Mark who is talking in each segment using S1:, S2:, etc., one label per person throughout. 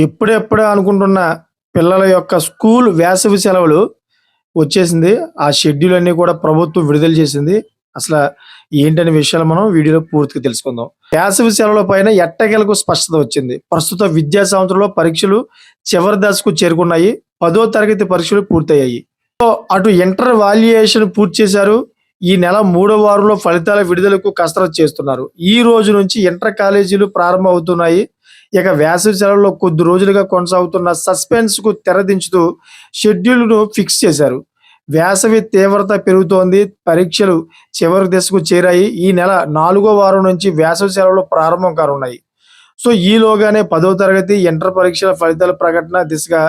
S1: ఎప్పుడెప్పుడా అనుకుంటున్న పిల్లల యొక్క స్కూల్ వేసవి సెలవులు వచ్చేసింది. ఆ షెడ్యూల్ అన్నీ కూడా ప్రభుత్వం విడుదల చేసింది. అసల ఏంటనే విషయాలు మనం వీడియోలో పూర్తిగా తెలుసుకుందాం. వేసవి సెలవుల పైన ఎట్టకేలకు స్పష్టత వచ్చింది. ప్రస్తుత విద్యా సంవత్సరంలో పరీక్షలు చివరి దశకు చేరుకున్నాయి. 10వ తరగతి పరీక్షలు పూర్తయ్యాయి. అటు ఇంటర్ వాల్యుయేషన్ పూర్తి చేశారు. ఈ నెల 3వ వారంలో ఫలితాల విడుదలకు కసరత్తు చేస్తున్నారు. ఈ రోజు నుంచి ఇంటర్ కాలేజీలు ప్రారంభమవుతున్నాయి. ఇక వేసవి సెలవుల్లో కొద్ది రోజులుగా కొనసాగుతున్న సస్పెన్స్‌కు తెరదించుతూ షెడ్యూల్‌ను ఫిక్స్ చేశారు. వేసవి తీవ్రత పెరుగుతోంది. పరీక్షలు చివరి దశకు చేరాయి. ఈ నెల 4వ వారం నుంచి వేసవి సెలవులు ప్రారంభం కానున్నాయి. సో, ఈలోగానే 10వ తరగతి, ఇంటర్ పరీక్షల ఫలితాల ప్రకటన దిశగా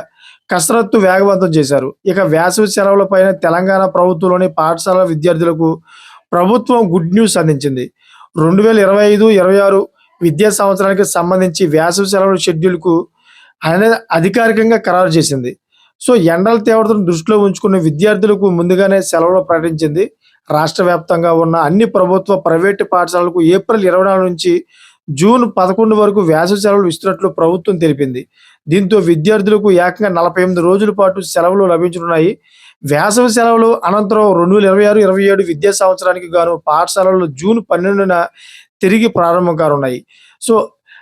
S1: కసరత్తు వేగవంతం చేశారు. ఇక వేసవి సెలవులపైన తెలంగాణ ప్రభుత్వంలోని పాఠశాల విద్యార్థులకు ప్రభుత్వం గుడ్ న్యూస్ అందించింది. 2025, 26 విద్యా సంవత్సరానికి సంబంధించి వేసవి సెలవుల షెడ్యూల్‌కు అధికారికంగా ఖరారు చేసింది. సో, ఎండల తీవ్రతను దృష్టిలో ఉంచుకుని విద్యార్థులకు ముందుగానే సెలవులు ప్రకటించింది. రాష్ట్ర వ్యాప్తంగా ఉన్న అన్ని ప్రభుత్వ, ప్రైవేటు పాఠశాలలకు ఏప్రిల్ 24 నుంచి జూన్ 11 వరకు వేసవి సెలవులు ఇస్తున్నట్లు ప్రభుత్వం తెలిపింది. దీంతో విద్యార్థులకు ఏకంగా 48 రోజుల పాటు సెలవులు లభించనున్నాయి. వేసవి సెలవులు అనంతరం 2026, 27 విద్యా సంవత్సరానికి గాను పాఠశాలలు జూన్ 12న తిరిగి ప్రారంభం కానున్నాయి. సో,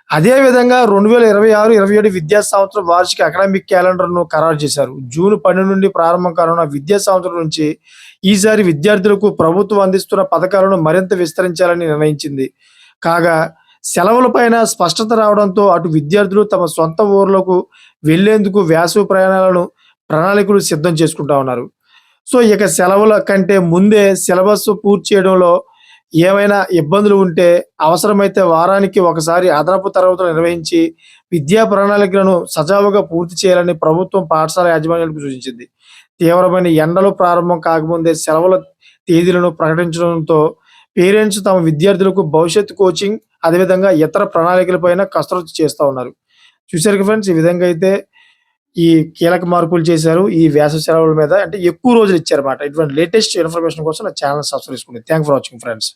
S1: అదే విధంగా 2026, 27 విద్యా సంవత్సరం వార్షిక అకాడమిక్ క్యాలెండర్‌ను ఖరారు చేశారు. జూన్ 12 నుండి ప్రారంభం కానున్న విద్యా సంవత్సరం నుంచి ఈసారి విద్యార్థులకు ప్రభుత్వం అందిస్తున్న పథకాలను మరింత విస్తరించాలని నిర్ణయించింది. కాగా సెలవులపైన స్పష్టత రావడంతో అటు విద్యార్థులు తమ సొంత ఊర్లకు వెళ్లేందుకు వేసవి ప్రణాళికలు సిద్ధం చేసుకుంటా ఉన్నారు. సో, ఇక సెలవుల కంటే ముందే సిలబస్ పూర్తి చేయడంలో ఏమైనా ఇబ్బందులు ఉంటే అవసరమైతే వారానికి ఒకసారి అదనపు తరగతులు నిర్వహించి విద్యా ప్రణాళికలను సజావుగా పూర్తి చేయాలని ప్రభుత్వం పాఠశాల యాజమాన్యాలకు సూచించింది. తీవ్రమైన ఎండలు ప్రారంభం కాకముందే సెలవుల తేదీలను ప్రకటించడంతో పేరెంట్స్ తమ విద్యార్థులకు భవిష్యత్తు కోచింగ్, అదేవిధంగా ఇతర ప్రణాళికలపైన కసరత్తు చేస్తా ఉన్నారు. చూసారు కదా ఫ్రెండ్స్, ఈ విధంగా అయితే ఈ కీలక మార్పులు చేశారు. ఈ వేసవి సెలవుల మీద అంటే ఎక్కువ రోజులు ఇచ్చారన్నమాట. ఇటువంటి లేటెస్ట్ ఇన్ఫర్మేషన్ కోసం నా ఛానెల్ సబ్స్క్రైబ్ చేసుకోండి. Thanks for watching friends.